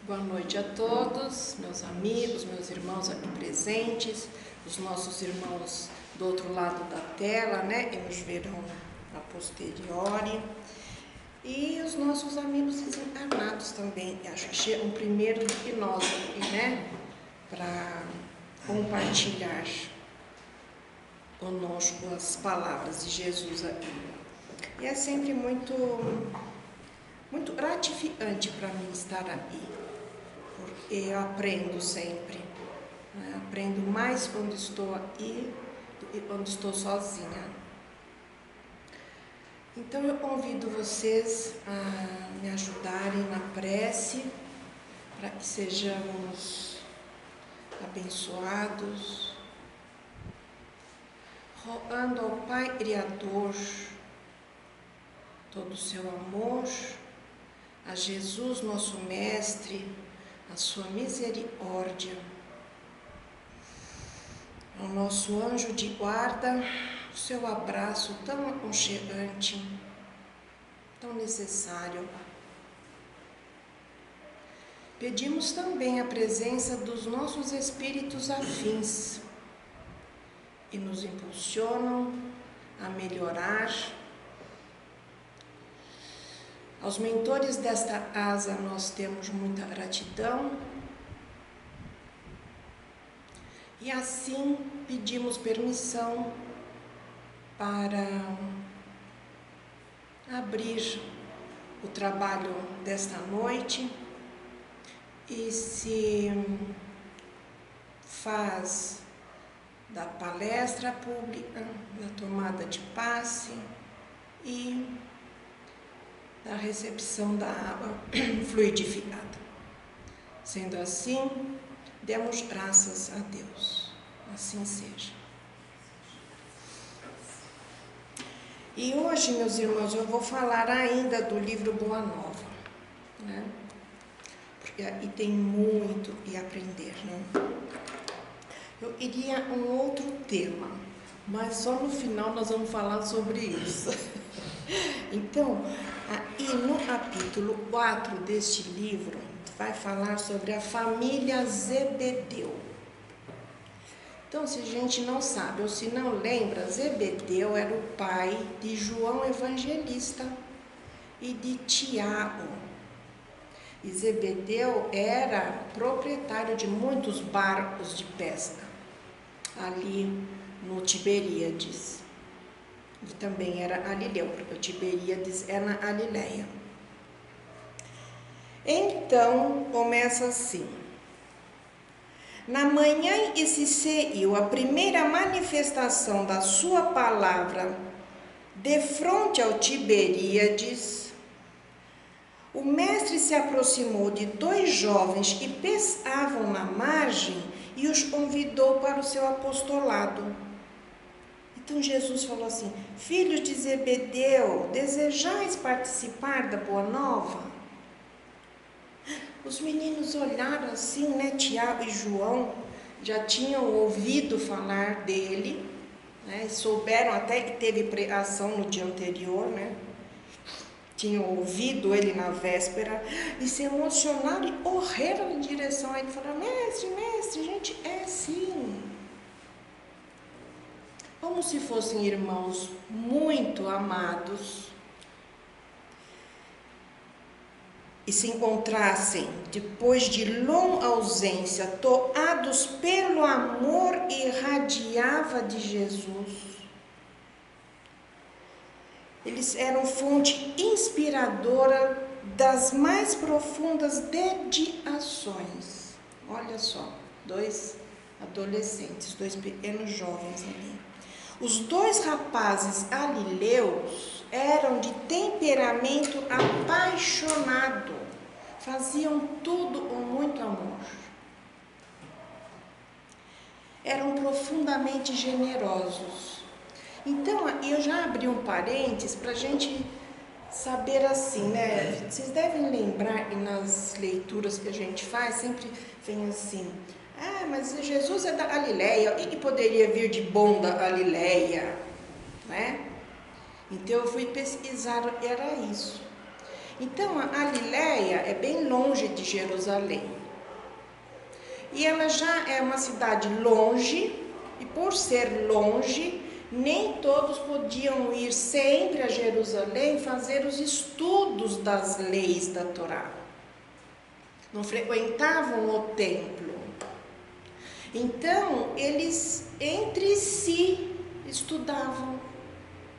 Boa noite a todos, meus amigos, meus irmãos aqui presentes, os nossos irmãos do outro lado da tela, né, e nos verão a posteriori, e os nossos amigos desencarnados também. Acho que é um primeiro de nós aqui, né, para compartilhar conosco as palavras de Jesus aqui. E é sempre muito gratificante para mim estar aqui, porque eu aprendo sempre, né? Aprendo mais quando estou aqui do que quando estou sozinha. Então eu convido vocês a me ajudarem na prece, para que sejamos abençoados, rogando ao Pai Criador todo o seu amor, a Jesus, nosso Mestre, a sua misericórdia, ao nosso anjo de guarda, o seu abraço tão aconchegante, tão necessário. Pedimos também a presença dos nossos espíritos afins, que nos impulsionam a melhorar. Aos mentores desta casa nós temos muita gratidão e assim pedimos permissão para abrir o trabalho desta noite e se faz da palestra pública, da tomada de passe e da recepção da água fluidificada. Sendo assim, demos graças a Deus. Assim seja. E hoje, meus irmãos, eu vou falar ainda do livro Boa Nova, né? Porque aí tem muito que aprender, né? Eu iria um outro tema, mas só no final nós vamos falar sobre isso. Então, aí no capítulo 4 deste livro, vai falar sobre a família Zebedeu. Então, se a gente não sabe ou se não lembra, Zebedeu era o pai de João Evangelista e de Tiago. E Zebedeu era proprietário de muitos barcos de pesca, ali no Tiberíades. E também era Galileu, porque o Tiberíades é na Galileia. Então, começa assim. Na manhã em que se seguiu a primeira manifestação da sua palavra defronte ao Tiberíades, o mestre se aproximou de dois jovens que pescavam na margem e os convidou para o seu apostolado. Então Jesus falou assim: filhos de Zebedeu, desejais participar da boa nova? Os meninos olharam assim, né? Tiago e João já tinham ouvido falar dele, né? Souberam até que teve pregação no dia anterior, né? Tinham ouvido ele na véspera e se emocionaram e correram em direção a ele e falaram: mestre, mestre, a gente é sim. Como se fossem irmãos muito amados e se encontrassem, depois de longa ausência, tocados pelo amor que irradiava de Jesus. Eles eram fonte inspiradora das mais profundas dedicações. Olha só, dois adolescentes, dois pequenos jovens ali. Os dois rapazes galileus eram de temperamento apaixonado, faziam tudo com muito amor. Eram profundamente generosos. Então, eu já abri um parênteses para a gente saber assim, né? Vocês devem lembrar que nas leituras que a gente faz, sempre vem assim: ah, mas Jesus é da Galileia, o que poderia vir de bom da Galileia, né? Então eu fui pesquisar, era isso. Então, a Galileia é bem longe de Jerusalém. E ela já é uma cidade longe, e por ser longe, nem todos podiam ir sempre a Jerusalém fazer os estudos das leis da Torá. Não frequentavam o templo. Então, eles entre si estudavam.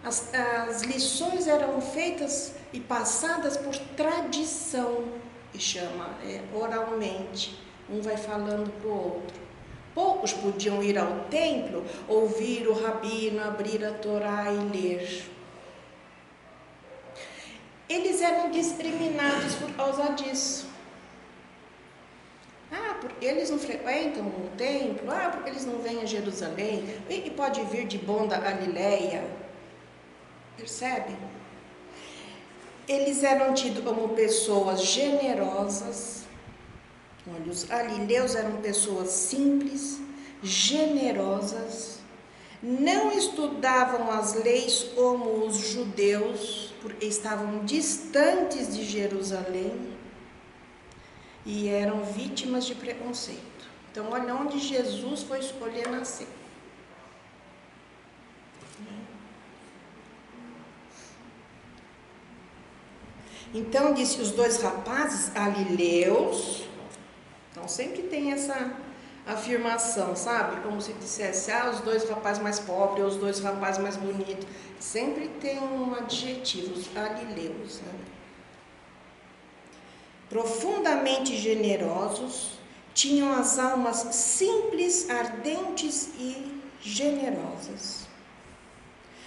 As lições eram feitas e passadas por tradição, que chama oralmente. Um vai falando para o outro. Poucos podiam ir ao templo, ouvir o rabino, abrir a Torá e ler. Eles eram discriminados por causa disso. Porque eles não frequentam o templo, porque eles não vêm a Jerusalém, e pode vir de bom da Galileia. Percebe? Eles eram tidos como pessoas generosas. Olha, os galileus eram pessoas simples, generosas, não estudavam as leis como os judeus, porque estavam distantes de Jerusalém e eram vítimas de preconceito. Então, olha onde Jesus foi escolher nascer. Então, disse os dois rapazes galileus. Então, sempre tem essa afirmação, sabe? Como se dissesse, os dois rapazes mais pobres, os dois rapazes mais bonitos. Sempre tem um adjetivo, os galileus, né? Profundamente generosos, tinham as almas simples, ardentes e generosas.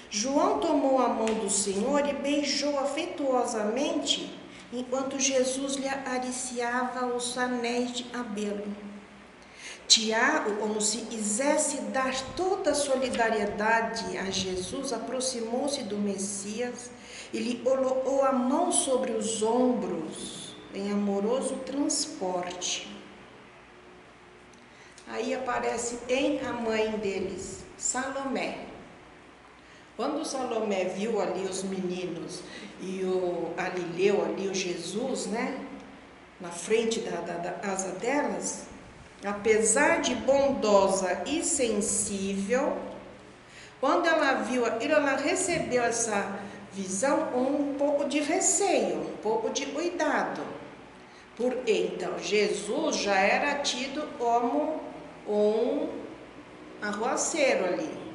João tomou a mão do Senhor e beijou afetuosamente, enquanto Jesus lhe acariciava os anéis de cabelo. Tiago, como se quisesse dar toda a solidariedade a Jesus, aproximou-se do Messias e lhe colocou a mão sobre os ombros, em amoroso transporte. Aí aparece a mãe deles, Salomé. Quando Salomé viu ali os meninos e o Galileu ali, o Jesus, né, na frente da casa delas, apesar de bondosa e sensível, quando ela viu aquilo, ela recebeu essa visão com um pouco de receio, um pouco de cuidado. Porque então Jesus já era tido como um arruaceiro ali.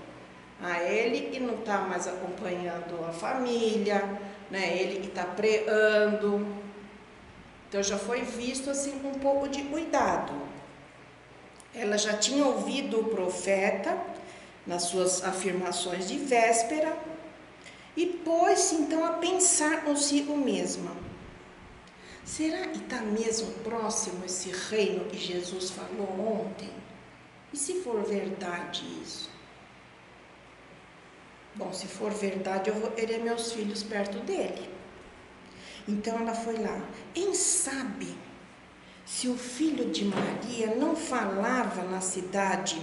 Ele que não está mais acompanhando a família, né? Ele que está preando. Então já foi visto assim com um pouco de cuidado. Ela já tinha ouvido o profeta nas suas afirmações de véspera e pôs-se então a pensar consigo mesma. Será que está mesmo próximo esse reino que Jesus falou ontem? E se for verdade isso? Bom, se for verdade, eu vou ter meus filhos perto dele. Então ela foi lá. Quem sabe se o filho de Maria não falava na cidade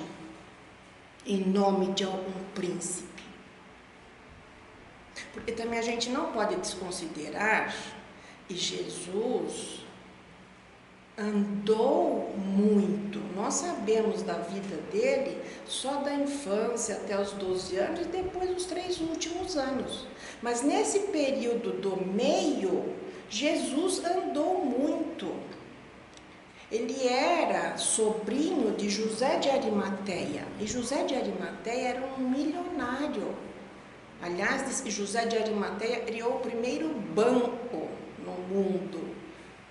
em nome de algum príncipe? Porque também a gente não pode desconsiderar que Jesus andou muito. Nós sabemos da vida dele só da infância até os 12 anos e depois os 3 últimos anos. Mas nesse período do meio, Jesus andou muito. Ele era sobrinho de José de Arimateia. E José de Arimateia era um milionário. Aliás, diz que José de Arimateia criou o primeiro banco no mundo.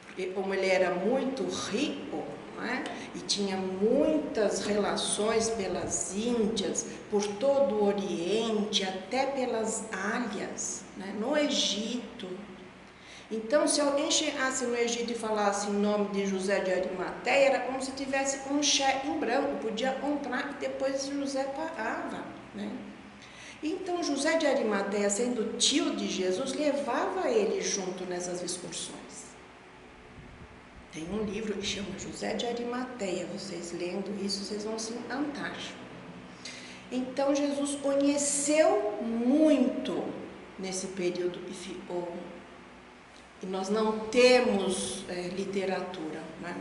Porque como ele era muito rico, né, e tinha muitas relações pelas Índias, por todo o Oriente, até pelas Álias, né, no Egito. Então, se alguém chegasse no Egito e falasse em nome de José de Arimateia, era como se tivesse um cheque em branco, podia comprar e depois José pagava, né? Então, José de Arimateia, sendo tio de Jesus, levava ele junto nessas excursões. Tem um livro que chama José de Arimateia, vocês lendo isso, vocês vão se encantar. Então, Jesus conheceu muito nesse período que ficou E nós não temos literatura, né?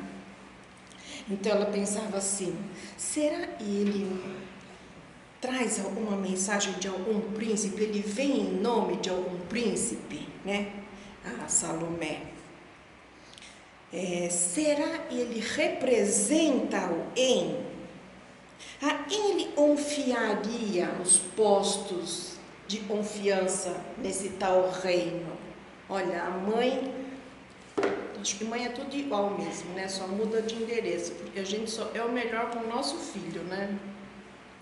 Então ela pensava assim, será que ele traz alguma mensagem de algum príncipe? Ele vem em nome de algum príncipe, né? Ah, Salomé. Será que ele representa alguém? A ele confiaria os postos de confiança nesse tal reino? Olha, a mãe, acho que mãe é tudo igual mesmo, né? Só muda de endereço, porque a gente só é o melhor para o nosso filho, né?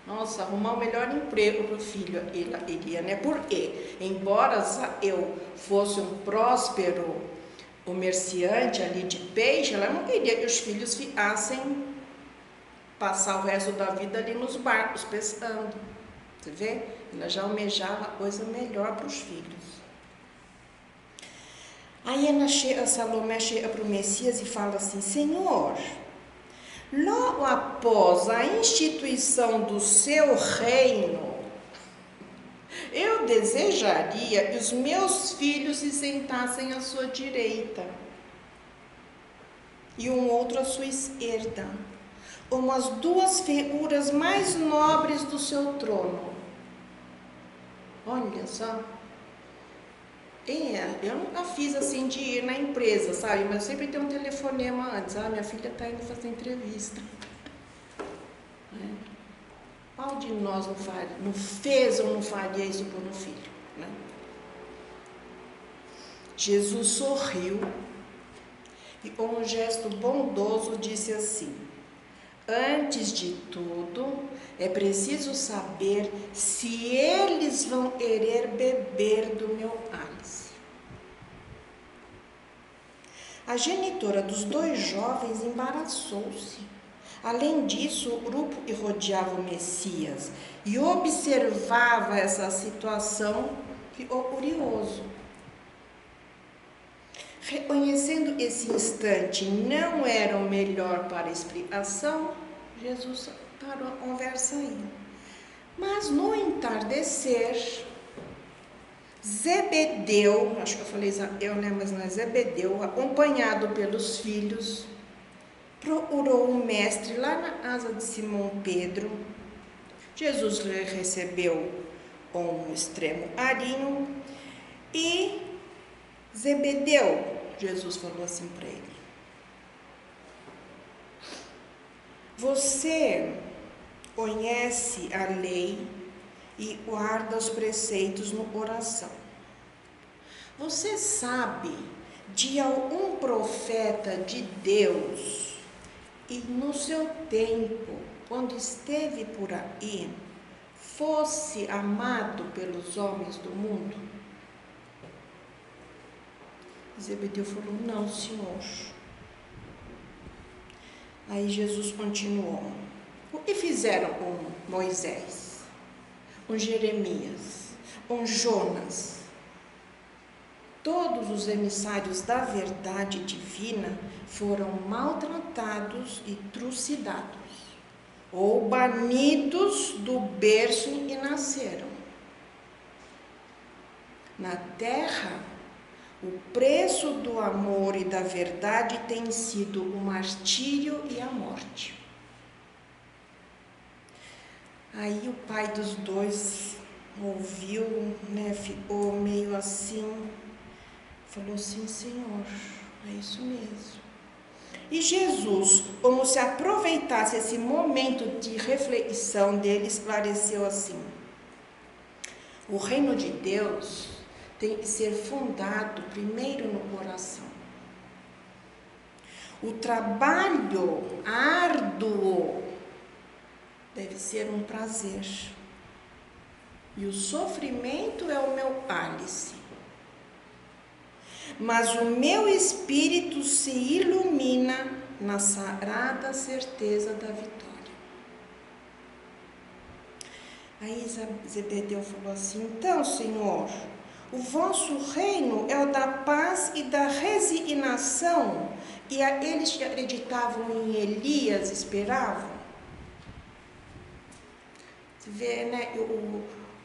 Nossa, arrumar o melhor emprego para o filho, ela iria, né? Porque, embora eu fosse um próspero comerciante ali de peixe, ela não queria que os filhos ficassem passar o resto da vida ali nos barcos pescando. Você vê? Ela já almejava coisa melhor para os filhos. Aí Salomé chega para o Messias e fala assim, Senhor, logo após a instituição do seu reino, eu desejaria que os meus filhos se sentassem à sua direita e um outro à sua esquerda, como as duas figuras mais nobres do seu trono. Olha só. Eu nunca fiz assim de ir na empresa, sabe? Mas sempre tem um telefonema antes. Ah, minha filha está indo fazer entrevista. Qual de nós não fez ou não faria isso por um filho? Né? Jesus sorriu e com um gesto bondoso disse assim, antes de tudo, é preciso saber se eles vão querer beber do meu cálice. A genitora dos dois jovens embaraçou-se. Além disso, o grupo que rodeava o Messias e observava essa situação ficou curioso. Reconhecendo esse instante não era o melhor para a explicação, Jesus parou a conversa aí. Mas no entardecer, Zebedeu, acho que eu falei Isaeu, né? Mas não é Zebedeu, acompanhado pelos filhos, procurou o mestre lá na casa de Simão Pedro. Jesus lhe recebeu com um extremo carinho e Zebedeu, Jesus falou assim para ele, você conhece a lei e guarda os preceitos no coração. Você sabe de algum profeta de Deus e no seu tempo, quando esteve por aí, fosse amado pelos homens do mundo? Zebedeu falou, não, Senhor. Aí Jesus continuou, o que fizeram com Moisés, com Jeremias, com Jonas? Todos os emissários da verdade divina foram maltratados e trucidados, ou banidos do berço em que nasceram. Na terra, o preço do amor e da verdade tem sido o martírio e a morte. Aí o pai dos dois ouviu, né, ficou meio assim, falou assim, Senhor, é isso mesmo. E Jesus, como se aproveitasse esse momento de reflexão dele, esclareceu assim, o reino de Deus tem que ser fundado primeiro no coração. O trabalho árduo deve ser um prazer. E o sofrimento é o meu cálice. Mas o meu espírito se ilumina na sagrada certeza da vitória. Aí Zebedeu falou assim, então, Senhor, o vosso reino é o da paz e da resignação, e aqueles que acreditavam em Elias esperavam. Você vê, né,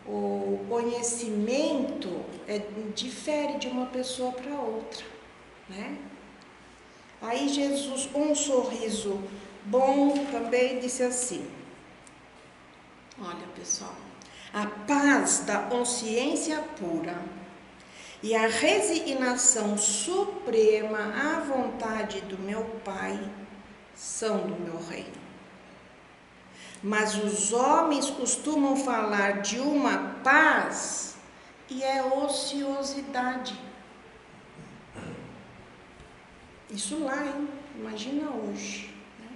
o conhecimento difere de uma pessoa para outra. né? Aí Jesus, um sorriso bom também, disse assim: olha, pessoal, a paz da consciência pura e a resignação suprema à vontade do meu Pai são do meu reino. Mas os homens costumam falar de uma paz e é ociosidade. Isso lá, hein? Imagina hoje. Né?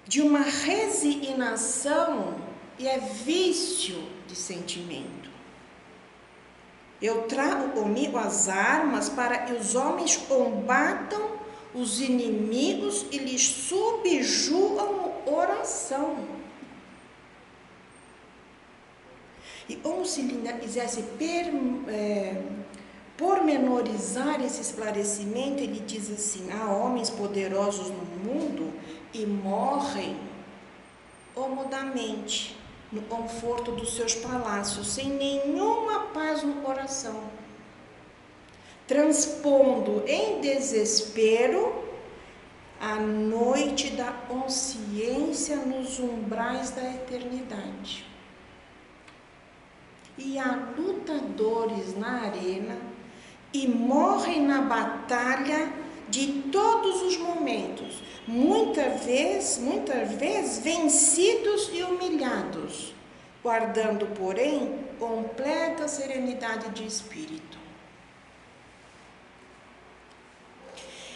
De uma resignação e é vício de sentimento. Eu trago comigo as armas para que os homens combatam os inimigos e lhes subjugam oração. E como se ele quisesse pormenorizar esse esclarecimento, ele diz assim: há homens poderosos no mundo e morrem comodamente no conforto dos seus palácios, sem nenhuma paz no coração, transpondo em desespero a noite da consciência nos umbrais da eternidade. E há lutadores na arena e morrem na batalha de todos os momentos, muitas vezes vencidos e humilhados, guardando, porém, completa serenidade de espírito.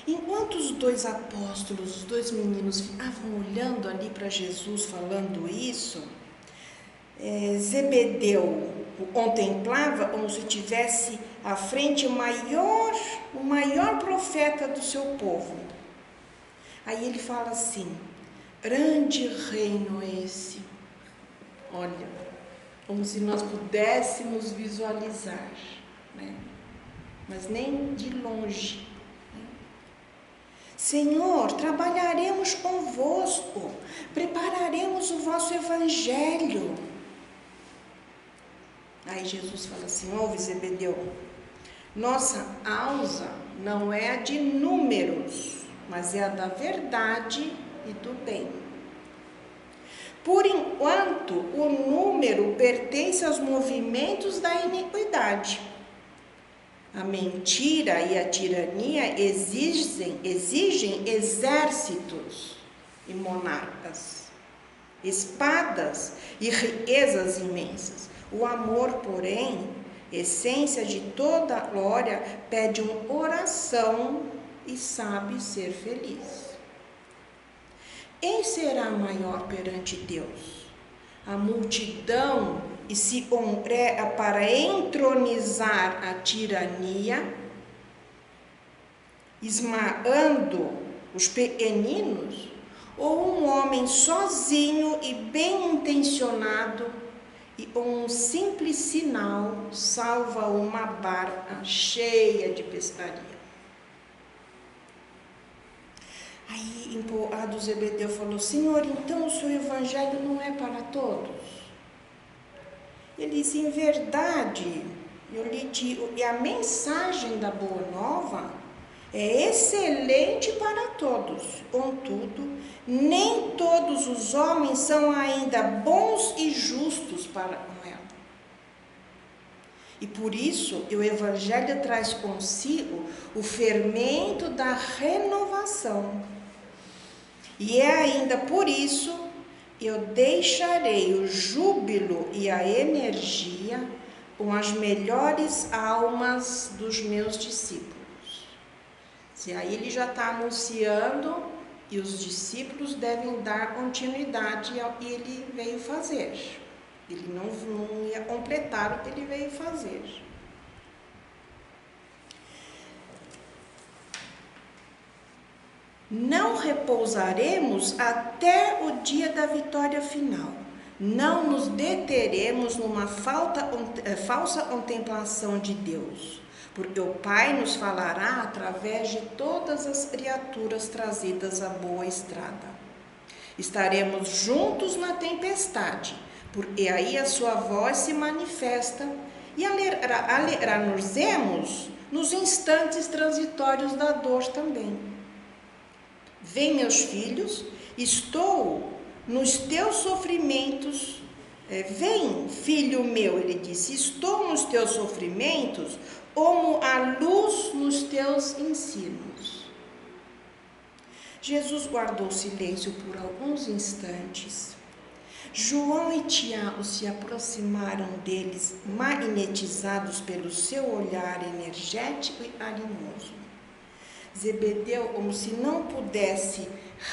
Enquanto os dois apóstolos, os dois meninos ficavam olhando ali para Jesus falando isso, Zebedeu o contemplava como se tivesse à frente o maior profeta do seu povo. Aí ele fala assim: grande reino é esse. Olha, como se nós pudéssemos visualizar, né? Mas nem de longe. Né? Senhor, trabalharemos convosco, prepararemos o vosso evangelho. Aí Jesus fala assim: ouve, Zebedeu, nossa causa não é a de números, mas é a da verdade e do bem. Por enquanto, o número pertence aos movimentos da iniquidade. A mentira e a tirania exigem exércitos e monarcas, espadas e riquezas imensas. O amor, porém, essência de toda a glória, pede uma oração e sabe ser feliz. Quem será maior perante Deus? A multidão e se congrega para entronizar a tirania, esmagando os pequeninos, ou um homem sozinho e bem intencionado e com um simples sinal salva uma barca cheia de pescaria? Aí, empolgado, Zebedeu falou: Senhor, então o seu evangelho não é para todos? Ele disse: em verdade, eu lhe digo, e a mensagem da Boa Nova é excelente para todos. Contudo, nem todos os homens são ainda bons e justos para com ela. E por isso, o evangelho traz consigo o fermento da renovação. E é ainda por isso eu deixarei o júbilo e a energia com as melhores almas dos meus discípulos. E aí ele já está anunciando e os discípulos devem dar continuidade ao que ele veio fazer. Ele não ia completar o que ele veio fazer. Não repousaremos até o dia da vitória final. Não nos deteremos numa falsa contemplação de Deus, porque o Pai nos falará através de todas as criaturas trazidas à boa estrada. Estaremos juntos na tempestade, porque aí a sua voz se manifesta, e alegrar-nos-emos nos instantes transitórios da dor também. Vem, meus filhos, estou nos teus sofrimentos. Vem, filho meu, ele disse, estou nos teus sofrimentos como a luz nos teus ensinos. Jesus guardou silêncio por alguns instantes. João e Tiago se aproximaram deles, magnetizados pelo seu olhar energético e animoso. Zebedeu, como se não pudesse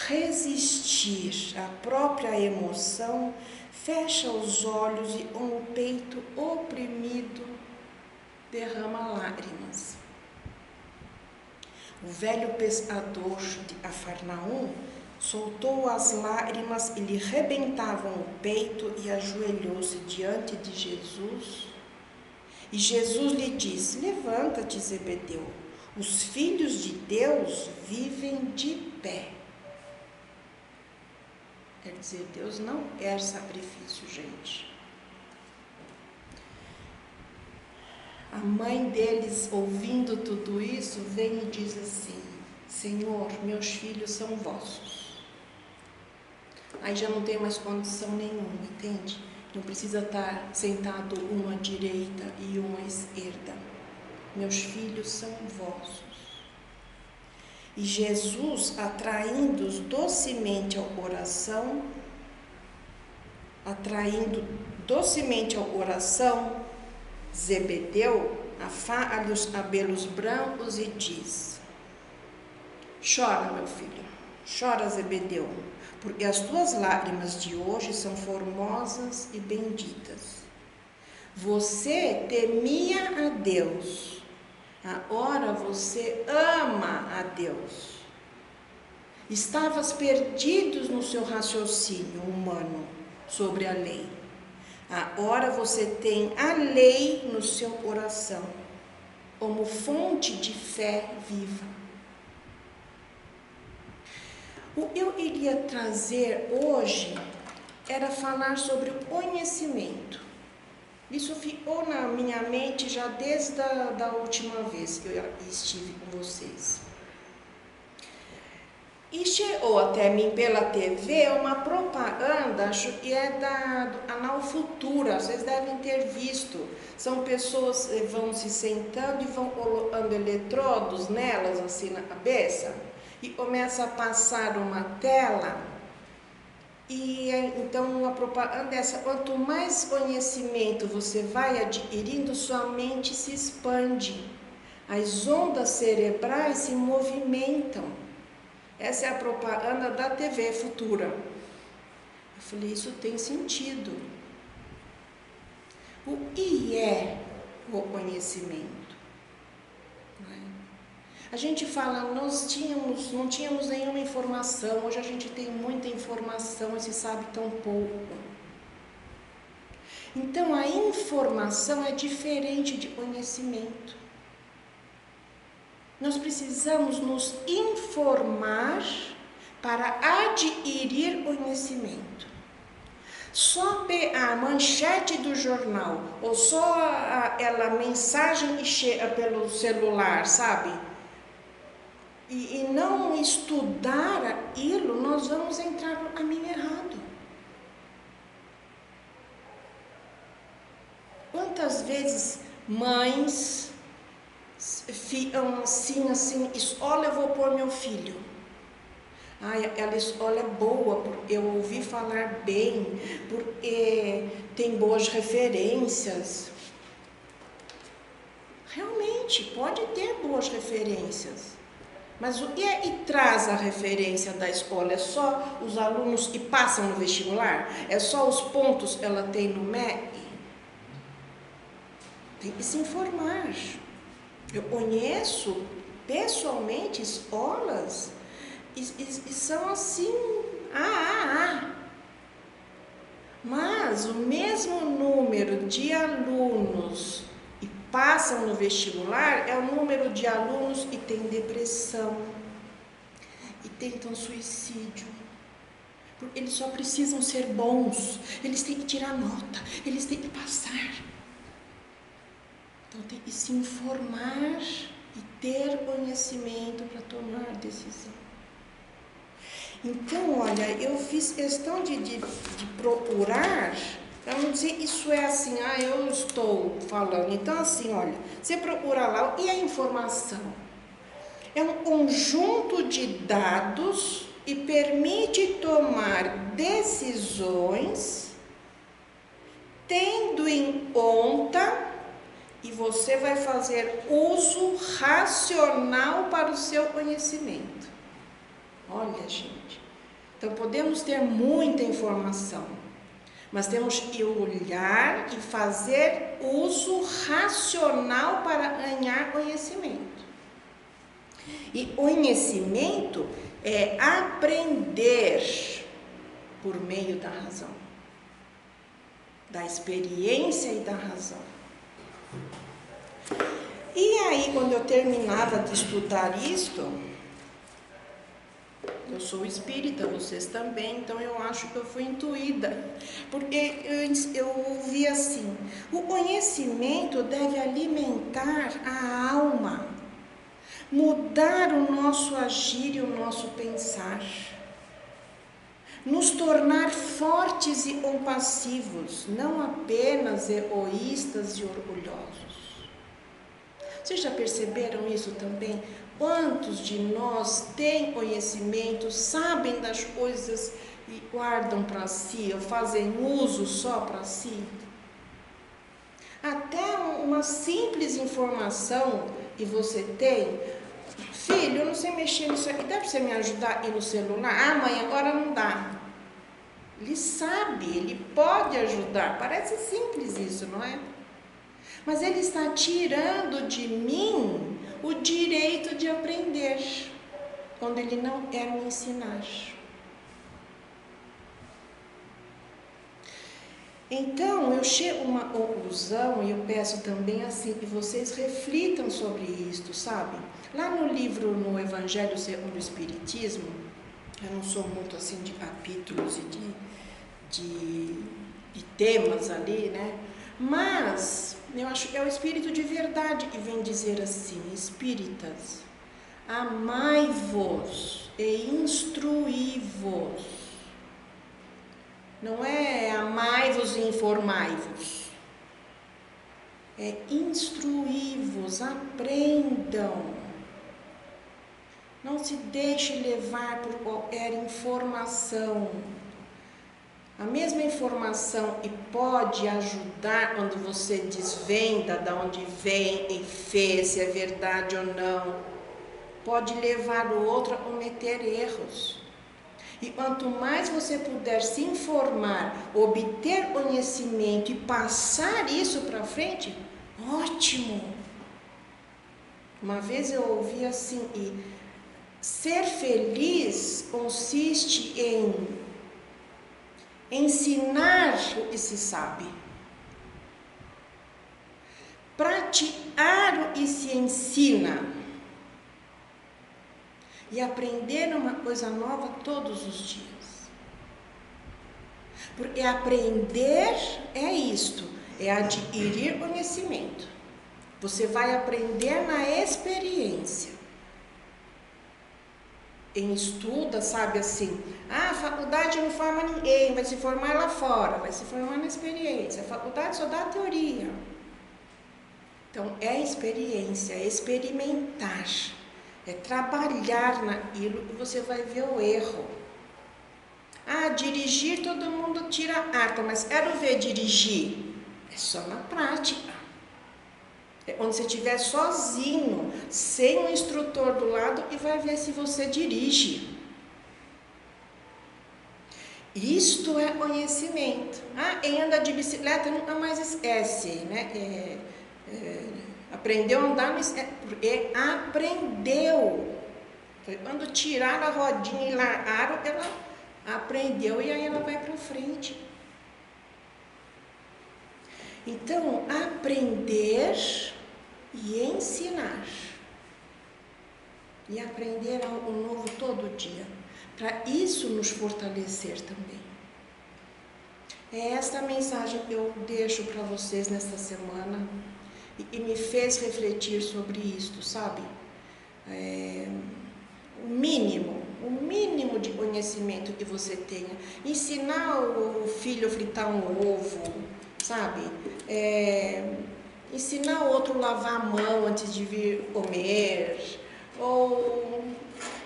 resistir à própria emoção, fecha os olhos e, com o peito oprimido, derrama lágrimas. O velho pescador de Afarnaum soltou as lágrimas e lhe rebentavam o peito e ajoelhou-se diante de Jesus. E Jesus lhe disse: levanta-te, Zebedeu, os filhos de Deus vivem de pé. Quer dizer, Deus não quer sacrifício, gente. A mãe deles, ouvindo tudo isso, vem e diz assim: Senhor, meus filhos são vossos. Aí já não tem mais condição nenhuma, entende? Não precisa estar sentado um à direita e um à esquerda. Meus filhos são vossos. E Jesus, atraindo-os docemente ao coração, Zebedeu afaga-lhe os cabelos brancos e diz: chora, meu filho, chora, Zebedeu, porque as tuas lágrimas de hoje são formosas e benditas. Você temia a Deus, agora você ama a Deus. Estavas perdidos no seu raciocínio humano sobre a lei. Agora você tem a lei no seu coração, como fonte de fé viva. O que eu iria trazer hoje era falar sobre o conhecimento. Isso ficou na minha mente já desde a última vez que eu estive com vocês. E chegou até mim pela TV uma propaganda, acho que é do canal Futura, vocês devem ter visto. São pessoas que vão se sentando e vão colocando eletrodos nelas, assim, na cabeça, e começa a passar uma tela. E então a propaganda é essa: quanto mais conhecimento você vai adquirindo, sua mente se expande. As ondas cerebrais se movimentam. Essa é a propaganda da TV Futura. Eu falei, isso tem sentido. O que é o conhecimento? A gente fala, nós não tínhamos nenhuma informação, hoje a gente tem muita informação e se sabe tão pouco. Então a informação é diferente de conhecimento. Nós precisamos nos informar para adquirir conhecimento. Só a manchete do jornal, ou só aquela mensagem que chega pelo celular, sabe? E não estudar aquilo, nós vamos entrar no caminho errado. Quantas vezes mães ficam assim, escola eu vou pôr meu filho. Aquela escola é boa, porque eu ouvi falar bem, porque tem boas referências. Realmente, pode ter boas referências. Mas o que é que traz a referência da escola? É só os alunos que passam no vestibular? É só os pontos que ela tem no MEC? Tem que se informar. Eu conheço pessoalmente escolas e são assim, mas o mesmo número de alunos que passam no vestibular é o número de alunos que têm depressão e tentam suicídio. Porque eles só precisam ser bons, eles têm que tirar nota, eles têm que passar. Então tem que se informar e ter conhecimento para tomar decisão. Então, olha, eu fiz questão de procurar, para não dizer isso é assim, eu estou falando. Então, assim, olha, você procura lá, e a informação? É um conjunto de dados e permite tomar decisões tendo em conta, e você vai fazer uso racional para o seu conhecimento. Olha, gente, então podemos ter muita informação, mas temos que olhar e fazer uso racional para ganhar conhecimento. E conhecimento é aprender por meio da razão, da experiência e da razão. E aí, quando eu terminava de estudar isto, eu sou espírita, vocês também, então eu acho que eu fui intuída, porque eu ouvi assim: o conhecimento deve alimentar a alma, mudar o nosso agir e o nosso pensar, nos tornar fortes e compassivos, não apenas egoístas e orgulhosos. Vocês já perceberam isso também? Quantos de nós têm conhecimento, sabem das coisas e guardam para si, ou fazem uso só para si? Até uma simples informação que você tem: filho, eu não sei mexer nisso aqui, dá para você me ajudar aí no celular? Mãe, agora não dá. Ele sabe, ele pode ajudar, parece simples isso, não é? Mas ele está tirando de mim o direito de aprender, quando ele não quer me ensinar. Então, eu chego a uma conclusão, e eu peço também assim, que vocês reflitam sobre isto, sabe? Lá no livro, no Evangelho segundo o Espiritismo, eu não sou muito assim de capítulos e de temas ali, né? Mas eu acho que é o Espírito de verdade que vem dizer assim: espíritas, amai-vos e instruí-vos. Não é amai-vos e informai-vos. É instruí-vos, aprendam. Não se deixe levar por qualquer informação. A mesma informação que pode ajudar quando você desvenda de onde vem e fez, se é verdade ou não, pode levar o outro a cometer erros. E quanto mais você puder se informar, obter conhecimento e passar isso para frente, ótimo! Uma vez eu ouvi assim: ser feliz consiste em ensinar o que se sabe, praticar o que se ensina e aprender uma coisa nova todos os dias. Porque aprender é isto, é adquirir conhecimento. Você vai aprender na experiência. Quem estuda sabe assim: a faculdade não forma ninguém, vai se formar lá fora, vai se formar na experiência. A faculdade só dá a teoria. Então, é experiência, é experimentar, é trabalhar naquilo e você vai ver o erro. Dirigir, todo mundo tira a carta, mas quero ver dirigir. É só na prática. É quando você estiver sozinho, sem um instrutor do lado, e vai ver se você dirige. Isto é conhecimento. Quem anda de bicicleta nunca mais esquece, né? Aprendeu a andar, porque aprendeu. Foi quando tiraram a rodinha e largaram, ela aprendeu e aí ela vai para frente. Então, aprender e ensinar. E aprender algo novo todo dia. Para isso nos fortalecer também. É esta a mensagem que eu deixo para vocês nesta semana. e me fez refletir sobre isto, sabe? O mínimo de conhecimento que você tenha. Ensinar o filho a fritar um ovo, sabe? Ensinar o outro a lavar a mão antes de vir comer. Ou,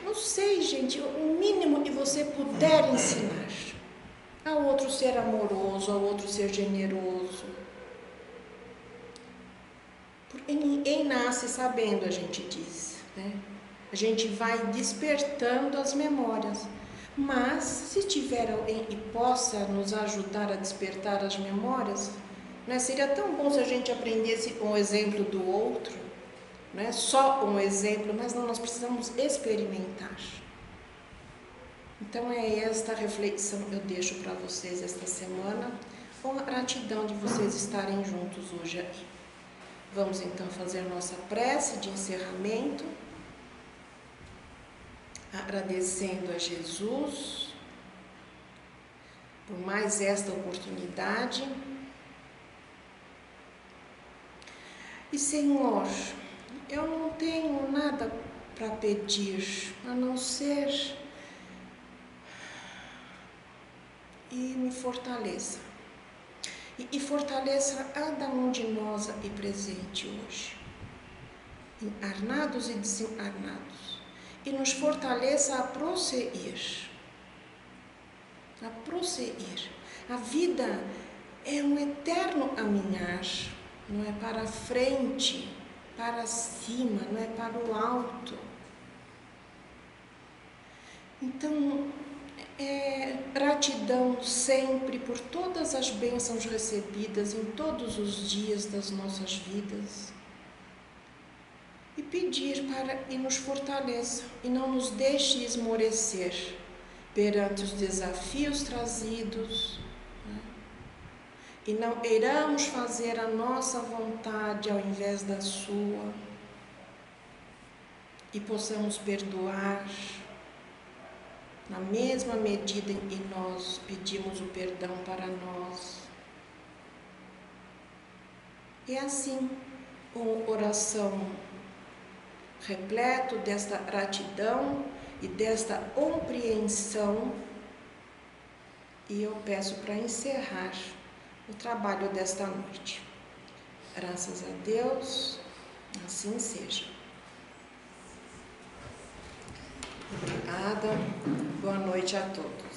não sei, gente, o mínimo que você puder ensinar. Ao outro ser amoroso, ao outro ser generoso. Porque ninguém nasce sabendo, a gente diz, né? A gente vai despertando as memórias. Mas, se tiver alguém que possa nos ajudar a despertar as memórias, né? Seria tão bom se a gente aprendesse com o exemplo do outro, né? Só um exemplo, mas não, nós precisamos experimentar. Então é esta reflexão que eu deixo para vocês esta semana, com a gratidão de vocês estarem juntos hoje aqui. Vamos então fazer nossa prece de encerramento, agradecendo a Jesus por mais esta oportunidade. E Senhor, eu não tenho nada para pedir, a não ser e me fortaleça. E fortaleça cada um de nós aqui presente hoje, encarnados e desencarnados. E nos fortaleça a prosseguir. A prosseguir. A vida é um eterno caminhar, não é para frente, para cima, não é para o alto. Então, gratidão sempre por todas as bênçãos recebidas em todos os dias das nossas vidas. E pedir para que nos fortaleça e não nos deixe esmorecer perante os desafios trazidos, né? E não iramos fazer a nossa vontade ao invés da sua, e possamos perdoar na mesma medida em que nós pedimos o perdão para nós. E assim, com o coração repleto desta gratidão e desta compreensão, e eu peço para encerrar o trabalho desta noite. Graças a Deus, assim seja. Obrigada, boa noite a todos.